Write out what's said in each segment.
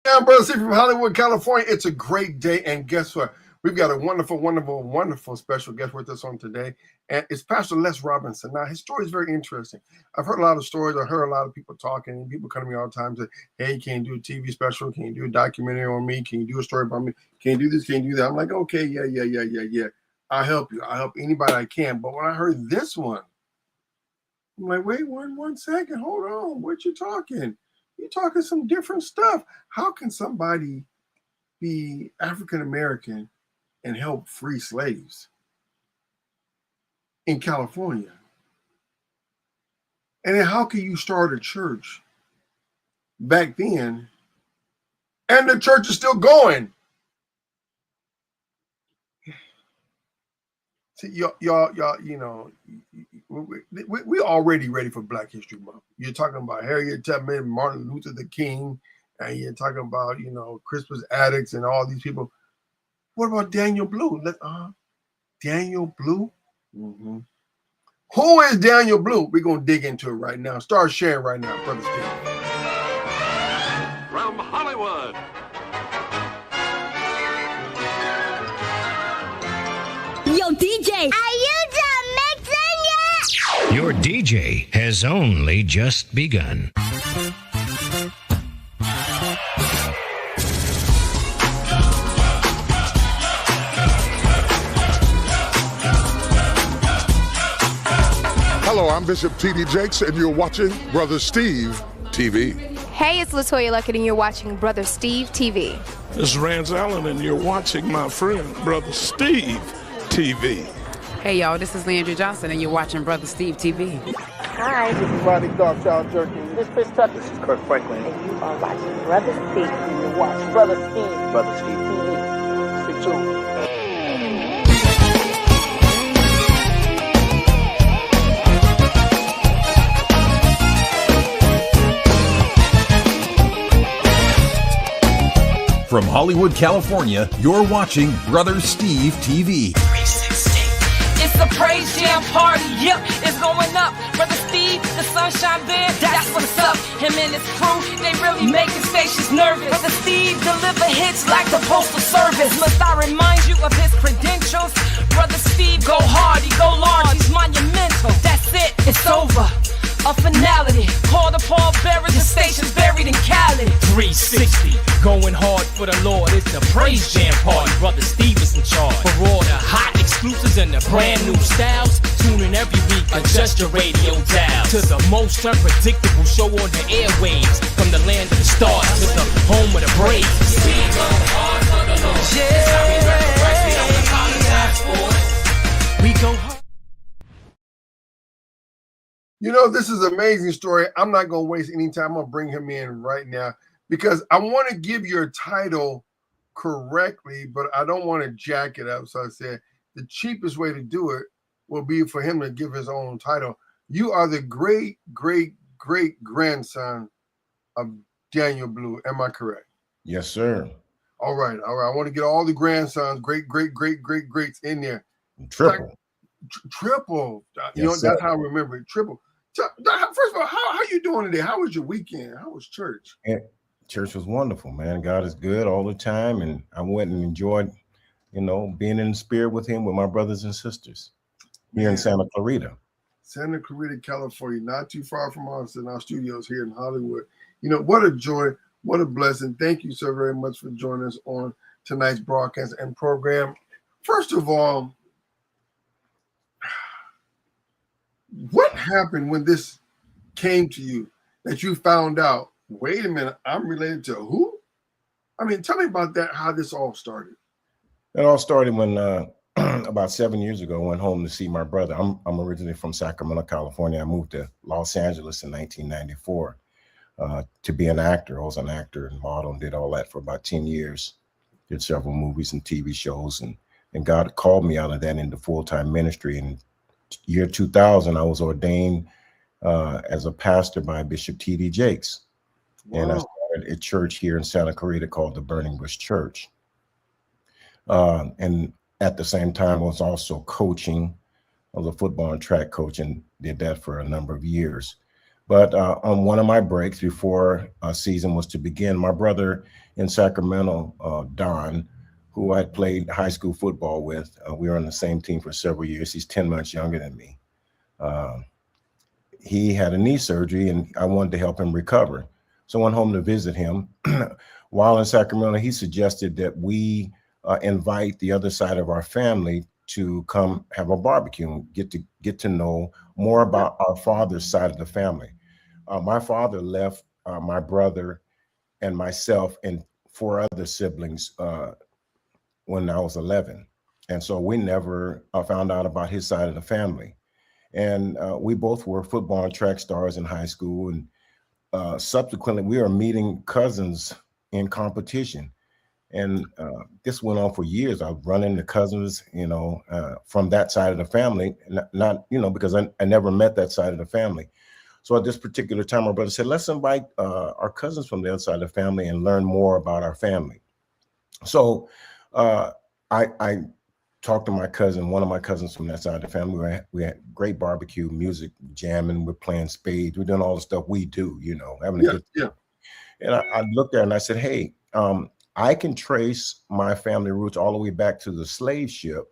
I'm Brother Steve from Hollywood, California. It's a great day, and guess what? We've got a wonderful special guest with us on today, and it's Pastor Les Robinson. Now, his story is very interesting. I've heard a lot of stories. I heard a lot of people talking, and people come to me all the time and say, hey, can you do a TV special? Can you do a documentary on me? Can you do a story about me? Can you do this? Can you do that? I'm like, okay, yeah. I'll help you. I'll help anybody I can. But when I heard this one, I'm like, wait, one second. Hold on. What you talking? You're talking some different stuff. How can somebody be African American and help free slaves in California? And then how can you start a church back then and the church is still going? See, y'all, you know, we already ready for Black History Month. You're talking about Harriet Tubman, Martin Luther the King, and you're talking about, you know, Crispus Attucks and all these people. What about Daniel Blue? Daniel Blue? Mm-hmm. Who is Daniel Blue? We're going to dig into it right now. Start sharing right now, Brother Steve. From Hollywood. Yo, DJ, are you done mixing yet? Your DJ has only just begun. Hello, I'm Bishop T.D. Jakes, and you're watching Brother Steve TV. Hey, it's Latoya Luckett, and you're watching Brother Steve TV. This is Rance Allen, and you're watching my friend, Brother Steve TV. Hey, y'all, this is Leandra Johnson, and you're watching Brother Steve TV. Hi, this is Rodney Darkchild Jerky. This is Chris Tucker. This is Kirk Franklin. And you are watching Brother Steve. And you're watching Brother Steve. Brother Steve TV. Stay tuned. From Hollywood, California, you're watching Brother Steve TV. 360. It's a praise jam party, yep, it's going up. Brother Steve, the Sunshine Band, that's what's up. Him and his crew, they really making stations nervous. Brother Steve deliver hits like the Postal Service. Must I remind you of his credentials? Brother Steve go hard, he go large, he's monumental. That's it, it's over. A finality, call the Paul Bearers, the station's buried in Cali. 360, going hard for the Lord. It's the Praise Jam Party. Brother Steve is in charge. For all the hot exclusives and the brand new styles, tune in every week. Adjust your radio dial to the most unpredictable show on the airwaves. From the land of the stars to the home of the brave. We go hard for the Lord. Yeah. That's how we work the rest. We don't apologize for it. We go hard. You know, this is an amazing story. I'm not going to waste any time. I'm going to bring him in right now because I want to give your title correctly, but I don't want to jack it up. So I said the cheapest way to do it will be for him to give his own title. You are the great grandson of Daniel Blue. Am I correct? Yes, sir. All right. I want to get all the grandsons, greats in there. Triple. Triple. You Yes, know, sir. that's how I remember it. Triple. First of all, how you doing today? How was your weekend? How was church? Yeah, church was wonderful, man. God is good all the time, and I went and enjoyed, you know, being in the spirit with him with my brothers and sisters here in Santa Clarita. Santa Clarita, California, not too far from us in our studios here in Hollywood. You know, what a joy, what a blessing. Thank you so very much for joining us on tonight's broadcast and program. First of all, what happened when this came to you that you found out, wait a minute, I'm related to who? I mean, tell me about that, how this all started. It all started when about 7 years ago, I went home to see my brother. I'm originally from Sacramento, California. I moved to Los Angeles in 1994 to be an actor. I was an actor and model and did all that for about 10 years. Did several movies and TV shows, and God called me out of that into full-time ministry. And year 2000, I was ordained as a pastor by Bishop T.D. Jakes. Wow. And I started a church here in Santa Clarita called the Burning Bush Church. And at the same time, I was also coaching. I was a football and track coach and did that for a number of years. But on one of my breaks before a season was to begin, my brother in Sacramento, Don, who I played high school football with, we were on the same team for several years. He's 10 months younger than me. He had a knee surgery and I wanted to help him recover. So I went home to visit him. While in Sacramento, he suggested that we invite the other side of our family to come have a barbecue and get to know more about our father's side of the family. My father left my brother and myself and 4 other siblings when I was 11. And so we never found out about his side of the family. And we both were football and track stars in high school. And subsequently, we were meeting cousins in competition. And this went on for years. I was running the cousins, from that side of the family, not because I never met that side of the family. So at this particular time, my brother said, let's invite our cousins from the other side of the family and learn more about our family. So I talked to my cousin, one of my cousins from that side of the family. We had great barbecue, music, jamming, we're playing spades, we're doing all the stuff we do, having a good time. And I looked at her and I said, hey, I can trace my family roots all the way back to the slave ship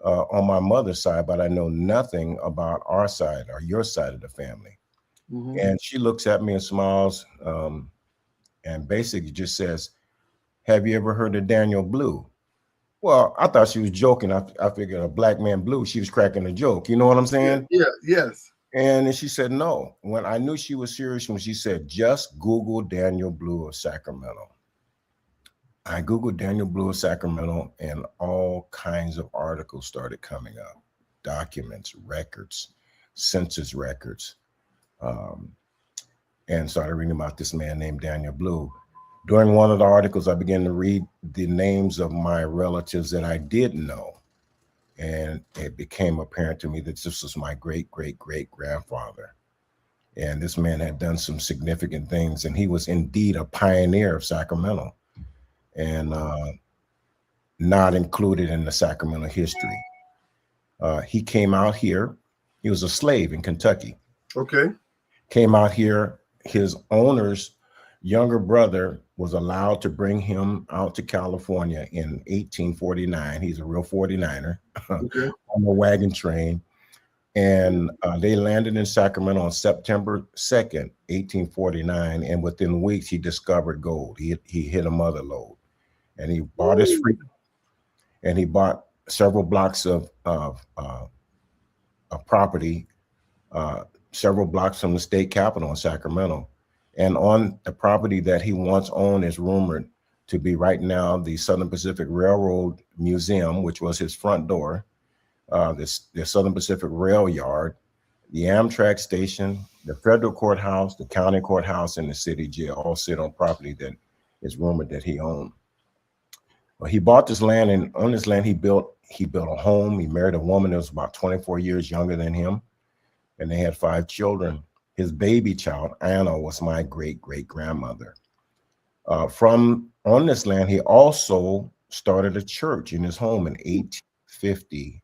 on my mother's side, but I know nothing about our side or your side of the family. Mm-hmm. And she looks at me and smiles and basically just says, have you ever heard of Daniel Blue? Well, I thought she was joking. I figured a black man blue. She was cracking a joke. You know what I'm saying? Yeah, yes. And then she said, no. When I knew she was serious, when she said, just Google Daniel Blue of Sacramento. I Googled Daniel Blue of Sacramento and all kinds of articles started coming up. Documents, records, census records. And started reading about this man named Daniel Blue. During one of the articles, I began to read the names of my relatives that I didn't know. And it became apparent to me that this was my great-great-great-grandfather. And this man had done some significant things. And he was indeed a pioneer of Sacramento and not included in the Sacramento history. He came out here. He was a slave in Kentucky. Okay. Came out here. His owner's younger brother was allowed to bring him out to California in 1849. He's a real 49er. Okay. On the wagon train. And they landed in Sacramento on September 2nd, 1849. And within weeks, he discovered gold. He hit a mother lode. And he bought his freedom. And he bought several blocks of property, several blocks from the state capitol in Sacramento. And on the property that he once owned is rumored to be right now the Southern Pacific Railroad Museum, which was his front door, the Southern Pacific Rail Yard, the Amtrak station, the federal courthouse, the county courthouse, and the city jail all sit on property that is rumored that he owned. Well, he bought this land, and on this land he built a home. He married a woman that was about 24 years younger than him, and they had 5 children. His baby child, Anna, was my great-great-grandmother. From on this land, he also started a church in his home in 1850,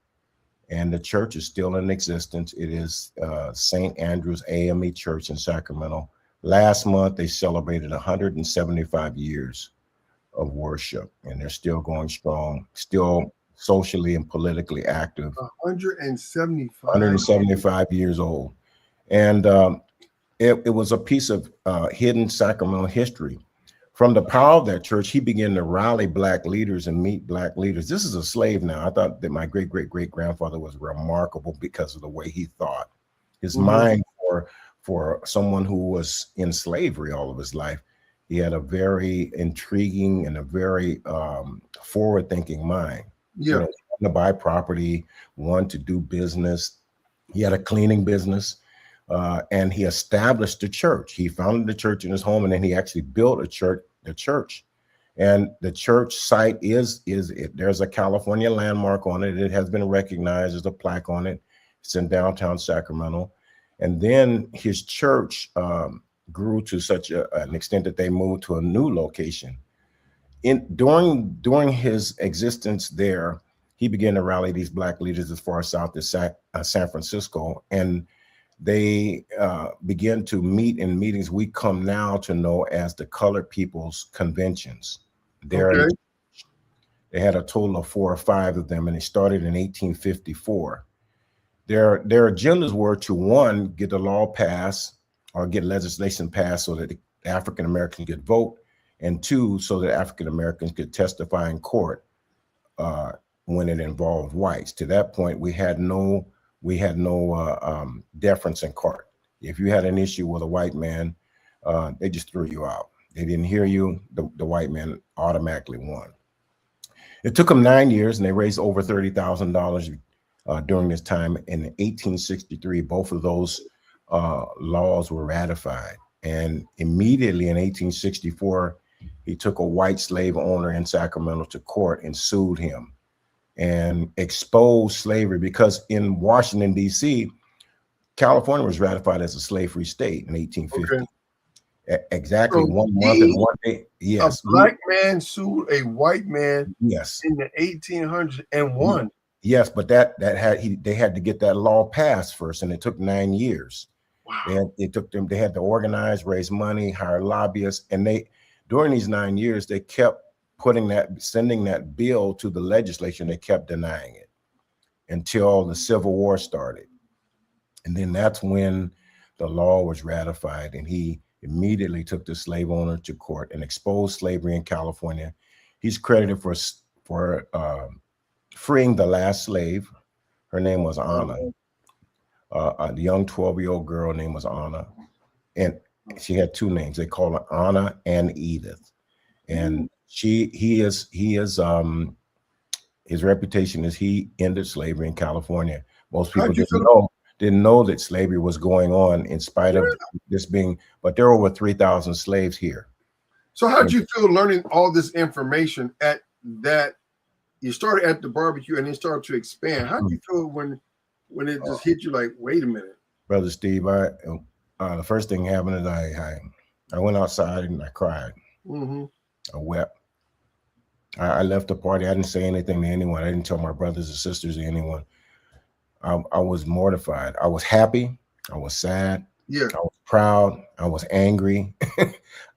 and the church is still in existence. It is St. Andrew's AME Church in Sacramento. Last month, they celebrated 175 years of worship, and they're still going strong, still socially and politically active. 175 years old. And it was a piece of hidden Sacramento history. From the power of that church, he began to rally Black leaders and meet Black leaders. This is a slave now. I thought that my great-great-great-grandfather was remarkable because of the way he thought. His mind for someone who was in slavery all of his life, he had a very intriguing and a very forward-thinking mind. Yeah. To buy property, wanted to do business. He had a cleaning business. And he established the church. He founded the church in his home, and then he actually built the church. And the church site there's a California landmark on it. It has been recognized. There's a plaque on it. It's in downtown Sacramento. And then his church grew to such an extent that they moved to a new location. During his existence there, he began to rally these Black leaders as far south as San Francisco. And they began to meet in meetings we come now to know as the Colored People's Conventions. They had a total of 4 or 5 of them, and they started in 1854. Their agendas were to, one, get the law passed or get legislation passed so that the African Americans could vote, and 2, so that African Americans could testify in court when it involved whites. To that point, we had no deference in court. If you had an issue with a white man, they just threw you out. They didn't hear you. The white man automatically won. It took them 9 years, and they raised over $30,000 during this time. In 1863, both of those laws were ratified. And immediately in 1864, he took a white slave owner in Sacramento to court and sued him and exposed slavery, because in Washington, D.C., California was ratified as a slave-free state in 1850. Okay. Exactly, so 1 month and 1 day. Yes. A black man sued a white man, yes, in the 1800s and won. Yes, but they had to get that law passed first, and it took 9 years. Wow. They had to organize, raise money, hire lobbyists, and during these 9 years, they kept sending that bill to the legislature, and they kept denying it until the Civil War started. And then that's when the law was ratified, and he immediately took the slave owner to court and exposed slavery in California. He's credited for freeing the last slave. Her name was Anna. A young 12-year-old girl name was Anna, and she had 2 names. They call her Anna and Edith. And his reputation is he ended slavery in California. Most people didn't know that slavery was going on in spite of this being, but there are over 3,000 slaves here. So how'd you feel learning all this information at that? You started at the barbecue and then started to expand. How'd you feel when it just hit you like, wait a minute? Brother Steve, the first thing happened is I went outside and I cried. Mm-hmm. I wept. I left the party. I didn't say anything to anyone. I didn't tell my brothers and sisters or anyone. I was mortified. I was happy. I was sad. Yeah. I was proud. I was angry.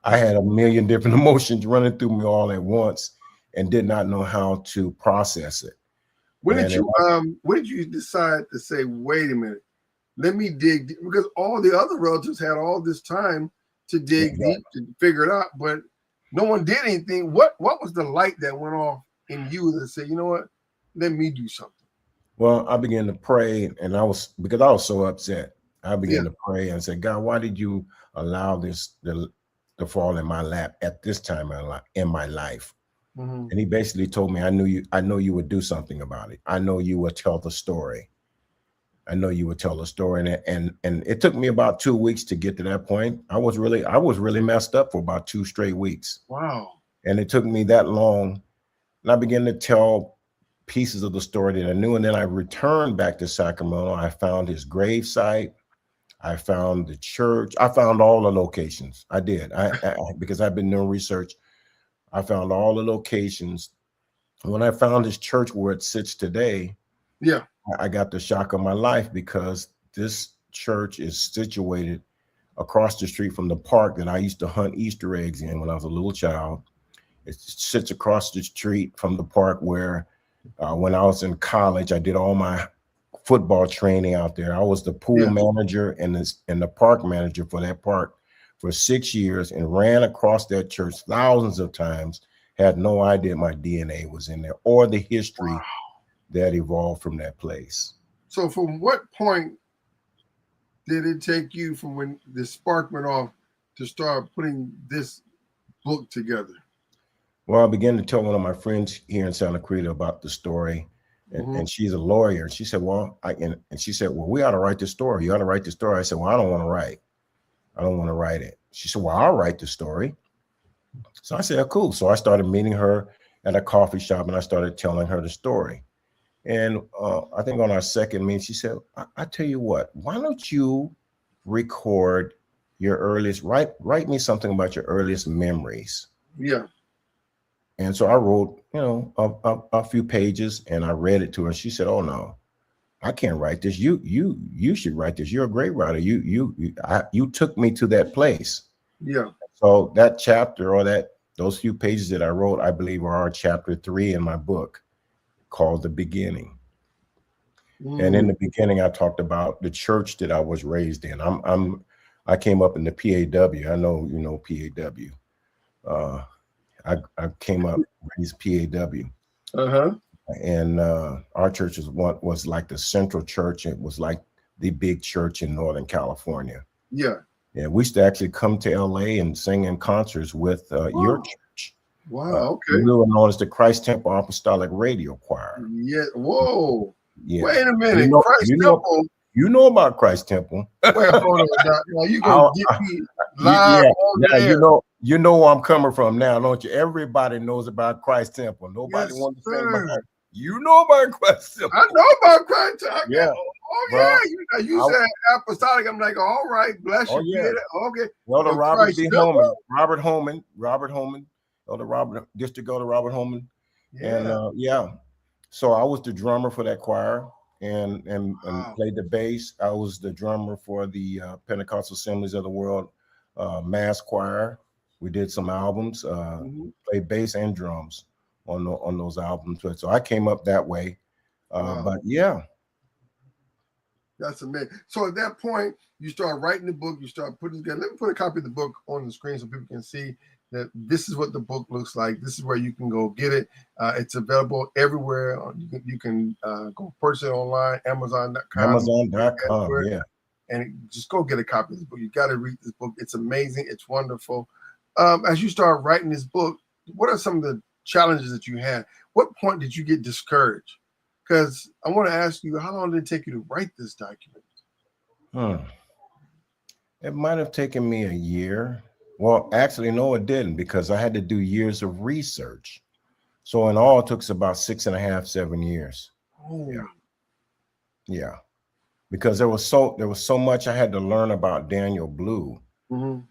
I had a million different emotions running through me all at once and did not know how to process it. When did you decide to say, wait a minute, let me dig deep? Because all the other relatives had all this time to dig deep to figure it out, but no one did anything. What was the light that went off in you that said, you know what, let me do something? Well, I began to pray, and because I was so upset. I began to pray and say, God, why did you allow this to fall in my lap at this time in my life? Mm-hmm. And he basically told me, I know you would do something about it. I know you would tell the story. I know you would tell the story. And it took me about 2 weeks to get to that point. I was really messed up for about 2 straight weeks. Wow. And it took me that long. And I began to tell pieces of the story that I knew. And then I returned back to Sacramento. I found his grave site. I found the church. I found all the locations. I did. Because I've been doing research. I found all the locations. When I found his church where it sits today, I got the shock of my life, because this church is situated across the street from the park that I used to hunt Easter eggs in when I was a little child. It sits across the street from the park where when I was in college, I did all my football training out there. I was the pool manager and the park manager for that park for 6 years, and ran across that church thousands of times, had no idea my DNA was in there or the history that evolved from that place. So from what point did it take you from when the spark went off to start putting this book together? Well, I began to tell one of my friends here in Santa Cruz about the story, and she's a lawyer. She said, well, she said, well, we ought to write the story. You ought to write the story. I said, well, I don't want to write. I don't want to write it. She said, well, I'll write the story. So I said, oh, cool. So I started meeting her at a coffee shop, and I started telling her the story. And I think on our second meeting, she said, I tell you what, why don't you record your earliest, write me something about your earliest memories. Yeah. And so I wrote, a few pages, and I read it to her. She said, oh, no, I can't write this. You should write this. You're a great writer. You took me to that place. Yeah. So that chapter or those few pages that I wrote, I believe are chapter 3 in my book called The Beginning. And in the beginning, I talked about the church that I was raised in. I came up in the PAW. I know you know PAW. I came up raised PAW. And our church was like the central church. It was like the big church in Northern California. Yeah. Yeah, we used to actually come to LA and sing in concerts with your church. Wow. Okay. We were known as the Christ Temple Apostolic Radio Choir. Yeah. Whoa. Yeah. Wait a minute. Christ Temple. You know about Christ Temple. Wait, hold on. Now you gonna get me live on there. You know where I'm coming from now, don't you? Everybody knows about Christ Temple. Nobody wants to say about it. You know about Christ Temple. I know about Christ Temple. Yeah. Oh yeah. You said apostolic. I'm like, all right, bless you. Yeah. Okay. Elder Robert B. Holman. Robert Holman. Elder Robert, District Elder Robert Holman. Yeah. And so I was the drummer for that choir and played the bass. I was the drummer for the Pentecostal Assemblies of the World Mass Choir. We did some albums, played bass and drums on those albums. So I came up that way. But yeah. That's amazing. So at that point, you start writing the book, you start putting together. Let me put a copy of the book on the screen so people can see that this is what the book looks like. This is where you can go get it. It's available everywhere. You can go purchase it online, Amazon.com. Amazon.com, yeah. And just go get a copy of this book. You got to read this book. It's amazing. It's wonderful. As you start writing this book, what are some of the challenges that you had? What point did you get discouraged? Because I want to ask you, how long did it take you to write this document? It might have taken me a year. Well, actually, no, it didn't, because I had to do years of research. So in all, it took about 6.5, 7 years. Oh. Yeah. Because there was so much I had to learn about Daniel Blue. The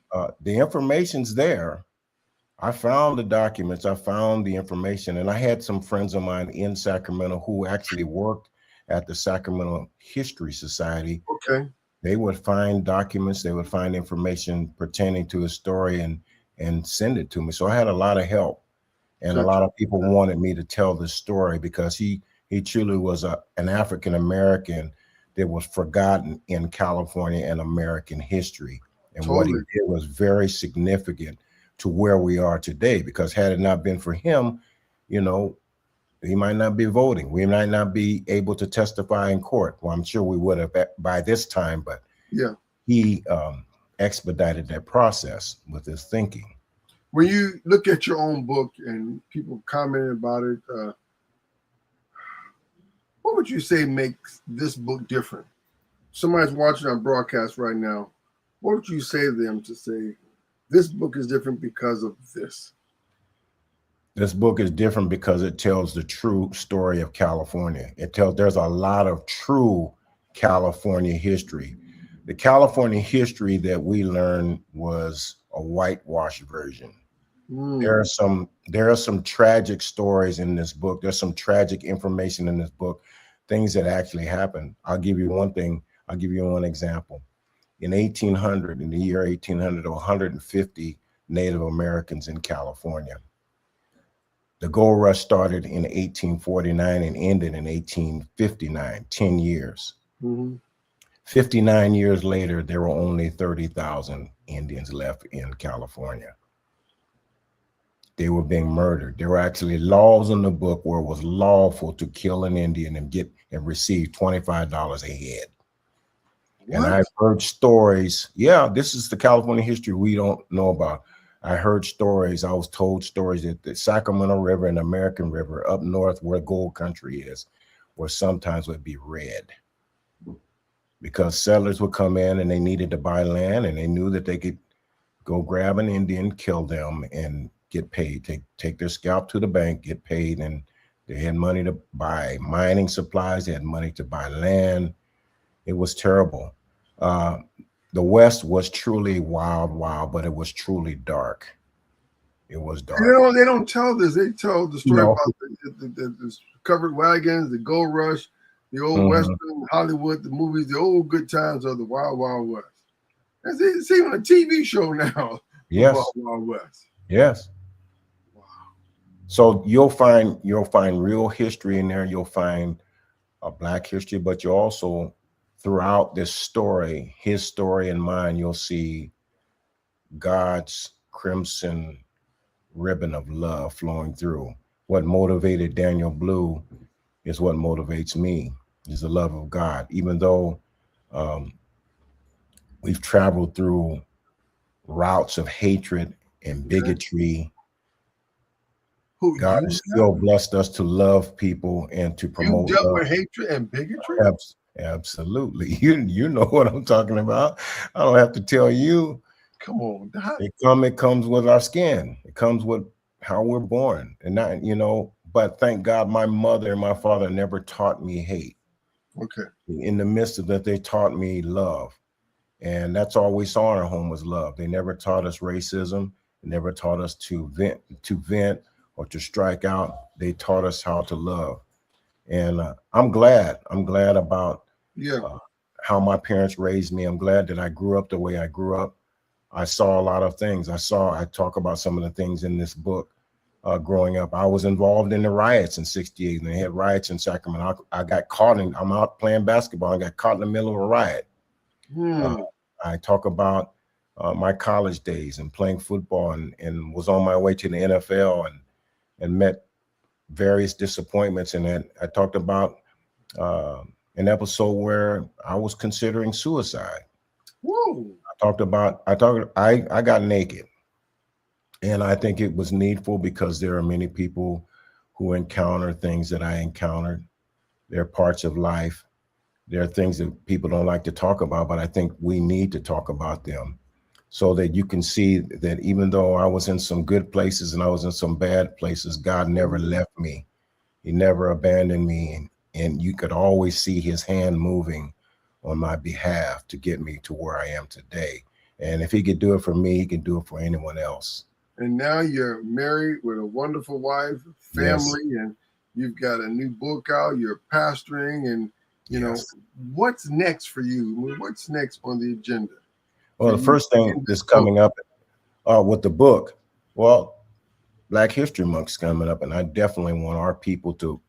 information's there. I found the documents, I found the information, and I had some friends of mine in Sacramento who actually worked at the Sacramento History Society. Okay. They would find documents, they would find information pertaining to his story and send it to me. So I had a lot of help, and a lot of people wanted me to tell the story because he truly was an African-American that was forgotten in California and American history. And what he did was very significant to where we are today, because had it not been for him, he might not be voting. We might not be able to testify in court. Well, I'm sure we would have by this time, but he expedited that process with his thinking. When you look at your own book and people commenting about it, what would you say makes this book different? Somebody's watching our broadcast right now. What would you say to them to say, this book is different because of this? This book is different because it tells the true story of California. There's a lot of true California history. The California history that we learned was a whitewash version. There are some tragic stories in this book. There's some tragic information in this book, things that actually happened. I'll give you one thing. I'll give you one example. In the year 1800, there were 150 Native Americans in California. The gold rush started in 1849 and ended in 1859, 10 years. 59 years later, there were only 30,000 Indians left in California. They were being murdered. There were actually laws in the book where it was lawful to kill an Indian and receive $25 a head. What? And I've heard stories. Yeah, this is the California history we don't know about. I heard stories. I was told stories that the Sacramento River and American River up north where gold country is, where sometimes would be red. Because settlers would come in and they needed to buy land, and they knew that they could go grab an Indian, kill them, and get paid. Take their scalp to the bank, get paid, and they had money to buy mining supplies. They had money to buy land. It was terrible. The West was truly wild, but it was truly dark. It was dark. They don't tell this. They tell the story about the covered wagons, the gold rush, The old Western, Hollywood, the movies, the old good times of the Wild Wild West. It's even a TV show now. Yes. Wild Wild West. Yes. Wow. So you'll find real history in there. You'll find a Black history, but you also, throughout this story, his story and mine, you'll see God's crimson ribbon of love flowing through. What motivated Daniel Blue is what motivates me, is the love of God. Even though we've traveled through routes of hatred and bigotry, God has still blessed us to love people and to promote you dealt love. with hatred and bigotry? Absolutely. You know what I'm talking about. I don't have to tell you. Come on, Doc. It comes with our skin. It comes with how we're born. And not, but thank God my mother and my father never taught me hate. Okay. In the midst of that, they taught me love. And that's all we saw in our home was love. They never taught us racism. They never taught us to vent or to strike out. They taught us how to love. And I'm glad about how my parents raised me. I'm glad that I grew up the way I grew up. I saw a lot of things. I talk about some of the things in this book. Growing up, I was involved in the riots in '68, and they had riots in Sacramento. I got caught I'm out playing basketball. I got caught in the middle of a riot. I talk about my college days and playing football and was on my way to the NFL and met various disappointments. And then I talked about an episode where I was considering suicide. Whoa. I got naked. And I think it was needful because there are many people who encounter things that I encountered. They're parts of life. There are things that people don't like to talk about, but I think we need to talk about them so that you can see that even though I was in some good places and I was in some bad places, God never left me. He never abandoned me. And you could always see his hand moving on my behalf to get me to where I am today. And if he could do it for me, he can do it for anyone else. And now you're married with a wonderful wife, family, and you've got a new book out. You're pastoring, and you know what's next for you. What's next on the agenda? Well, the first thing that's coming up with the book, well, Black History Month is coming up, and I definitely want our people to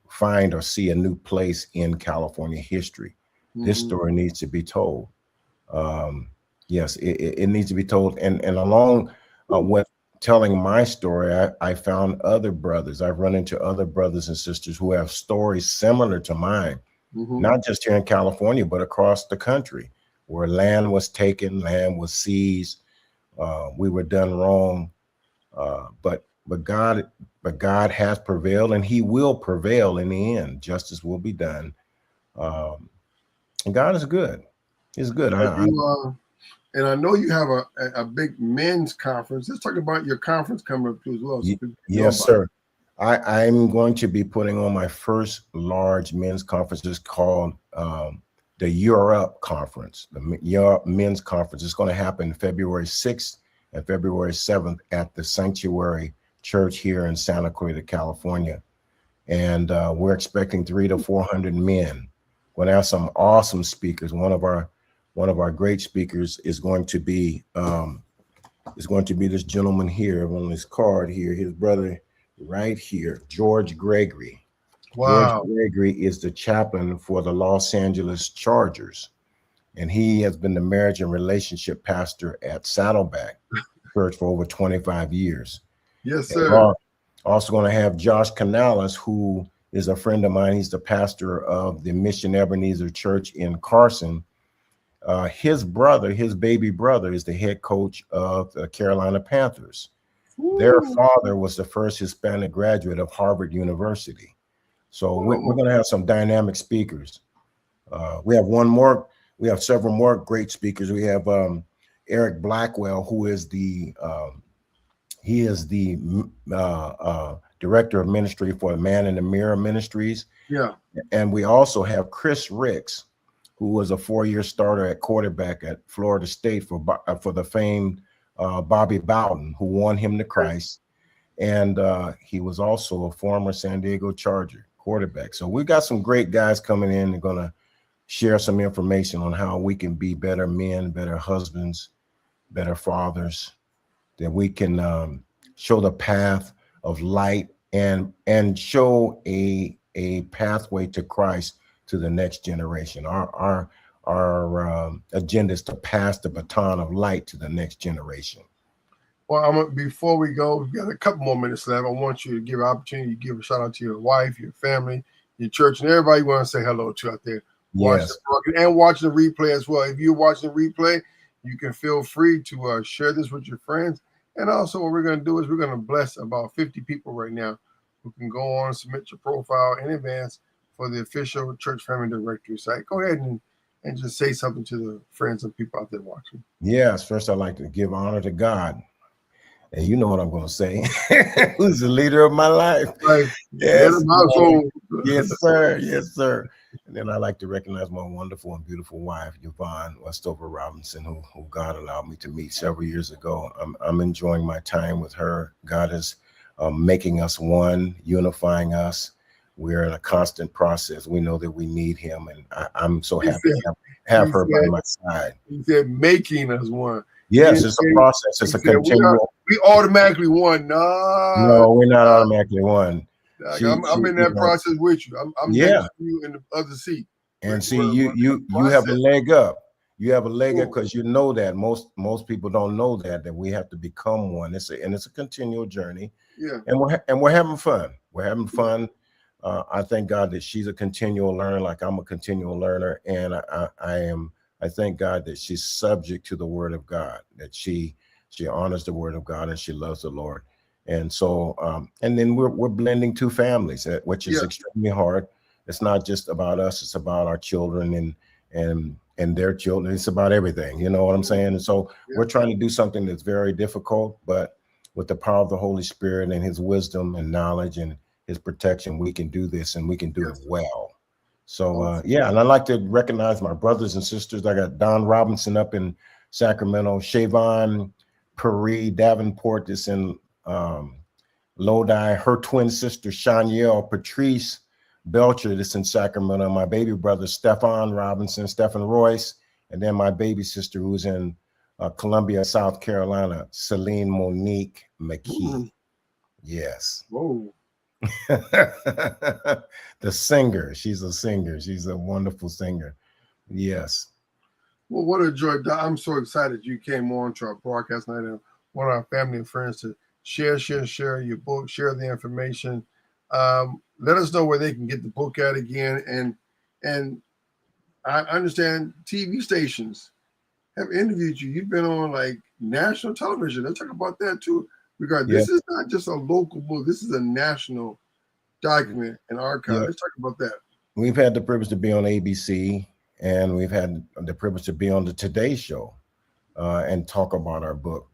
find or see a new place in California history. This story needs to be told. Yes, it needs to be told, and along with telling my story, I found other brothers. I've run into other brothers and sisters who have stories similar to mine, not just here in California, but across the country, where land was taken, land was seized, we were done wrong, but God has prevailed, and he will prevail in the end. Justice will be done, and God is good. He's good. And I know you have a big men's conference. Let's talk about your conference coming up too as well. So yes, sir. I'm going to be putting on my first large men's conference. It's called the Europe Conference, the Europe Men's Conference. It's going to happen February 6th and February 7th at the Sanctuary Church here in Santa Clarita, California. And we're expecting 300 to 400 men. We're going to have some awesome speakers. One of our great speakers is going to be this gentleman here on this card here, his brother right here, George Gregory. Wow. George Gregory is the chaplain for the Los Angeles Chargers, and he has been the marriage and relationship pastor at Saddleback Church for over 25 years. Yes, sir. Also going to have Josh Canales, who is a friend of mine. He's the pastor of the Mission Ebenezer Church in Carson. His baby brother, is the head coach of the Carolina Panthers. Ooh. Their father was the first Hispanic graduate of Harvard University. So we're going to have some dynamic speakers. We have several more great speakers. We have Eric Blackwell, who is the director of ministry for Man in the Mirror Ministries. Yeah. And we also have Chris Ricks, who was a 4-year starter at quarterback at Florida State for the famed Bobby Bowden, who won him to Christ. And he was also a former San Diego Charger quarterback. So we got some great guys coming in. They're going to share some information on how we can be better men, better husbands, better fathers, that we can show the path of light and show a pathway to Christ to the next generation. Our agenda is to pass the baton of light to the next generation. Well, before we go, we've got a couple more minutes left. I want you to give an opportunity to give a shout out to your wife, your family, your church, and everybody you want to say hello to out there. Yes. And watching the replay as well. If you're watching the replay, you can feel free to share this with your friends. And also what we're going to do is we're going to bless about 50 people right now who can go on and submit your profile in advance for the official church family directory site. Go ahead and just say something to the friends and people out there watching. Yes. First, I'd like to give honor to God. And you know what I'm going to say. Who's the leader of my life? Right. Yes. Yes, sir. Yes, sir. And then I'd like to recognize my wonderful and beautiful wife, Yvonne Westover Robinson, who God allowed me to meet several years ago. I'm enjoying my time with her. God is making us one, unifying us. We're in a constant process. We know that we need him, and I'm so happy to have her by my side. He said, making us one. Yes, it's a process. It's a continual. We automatically won. No, we're not automatically one. I'm in that process with you. I'm next to you in the other seat. And see, you have a leg up. You have a leg up because you know that most people don't know that we have to become one. It's a continual journey. Yeah. And we're having fun. We're having fun. I thank God that she's a continual learner, like I'm a continual learner, and I thank God that she's subject to the word of God, that she honors the word of God and she loves the Lord. And so, and then we're blending two families, which is extremely hard. It's not just about us; it's about our children and their children. It's about everything. You know what I'm saying? And so we're trying to do something that's very difficult, but with the power of the Holy Spirit and His wisdom and knowledge and His protection, we can do this and we can do it well. So, and I'd like to recognize my brothers and sisters. I got Don Robinson up in Sacramento, Shavon Paris Davenport is in Lodi, her twin sister, Shanielle Patrice Belcher, that's in Sacramento, my baby brother, Stephan Royce, and then my baby sister who's in Columbia, South Carolina, Celine Monique McKee. Yes. Whoa. The singer. She's a singer. She's a wonderful singer. Yes. Well, what a joy. I'm so excited you came on to our broadcast night and want our family and friends to share your book, share the information. Let us know where they can get the book at again. And I understand TV stations have interviewed you. You've been on like national television. Let's talk about that too. This is not just a local book. This is a national document and archive. Let's talk about that. We've had the privilege to be on ABC, and we've had the privilege to be on the Today Show and talk about our book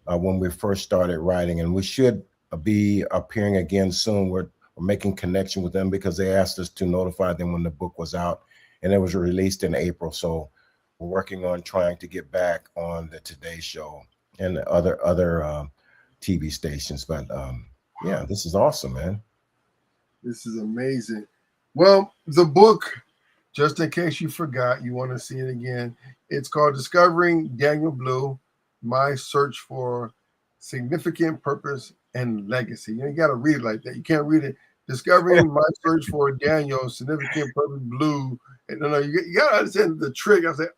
when we first started writing. And we should be appearing again soon. We're making connection with them because they asked us to notify them when the book was out, and it was released in April. So we're working on trying to get back on the Today Show and the other TV stations. But this is awesome, man. This is amazing. Well, the book, just in case you forgot, you want to see it again, it's called Discovering Daniel Blue, My Search for Significant Purpose and Legacy. You got to read it like that. You can't read it. Discovering My Search for Daniel, Significant Purpose Blue. And you got to understand the trick. I said,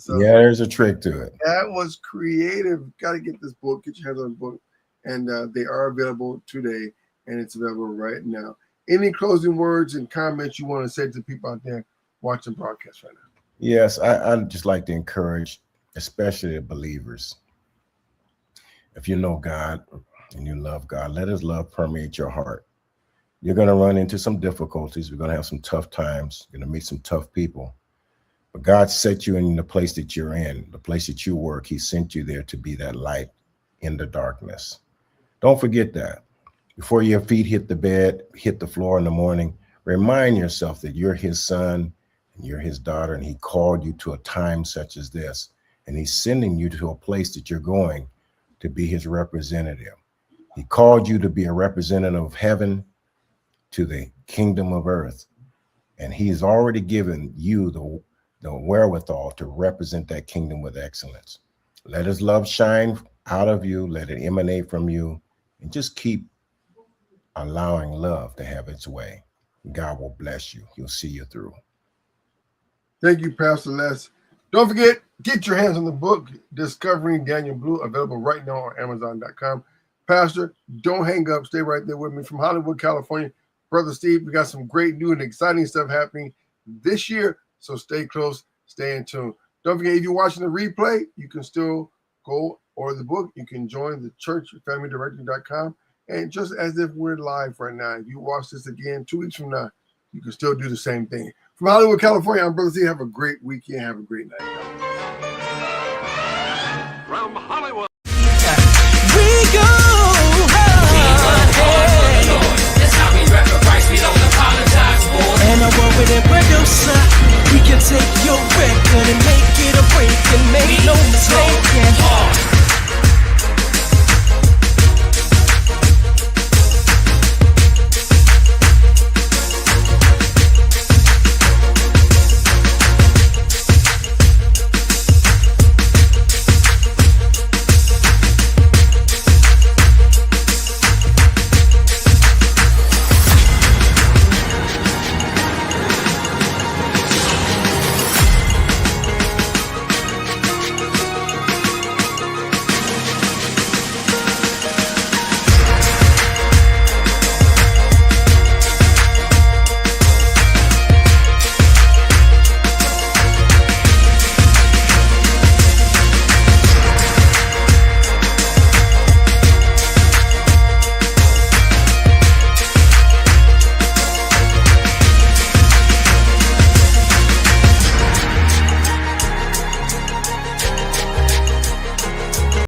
so there's a trick to it. That was creative. Got to get this book, get your hands on the book. And they are available today, and it's available right now. Any closing words and comments you want to say to people out there watching broadcast right now? Yes, I'd just like to encourage, especially the believers. If you know God and you love God, let His love permeate your heart. You're going to run into some difficulties. We're going to have some tough times. You're going to meet some tough people. But God set you in the place that you're in, the place that you work. He sent you there to be that light in the darkness. Don't forget that. Before your feet hit the floor in the morning, remind yourself that you're His son and you're His daughter, and He called you to a time such as this. And He's sending you to a place that you're going to be His representative. He called you to be a representative of heaven to the kingdom of earth. And he's already given you the wherewithal to represent that kingdom with excellence. Let his love shine out of you. Let it emanate from you. And just keep allowing love to have its way. God will bless you. He'll see you through. Thank you, Pastor Les. Don't forget, get your hands on the book, Discovering Daniel Blue, available right now on Amazon.com. Pastor, don't hang up. Stay right there with me. From Hollywood, California, Brother Steve, we got some great new and exciting stuff happening this year, so stay close, stay in tune. Don't forget, if you're watching the replay, you can still go order the book. You can join the churchfamilydirectory.com. And just as if we're live right now, if you watch this again 2 weeks from now, you can still do the same thing. From Hollywood, California, I'm Brother Steve. Have a great weekend. Have a great night. From Hollywood.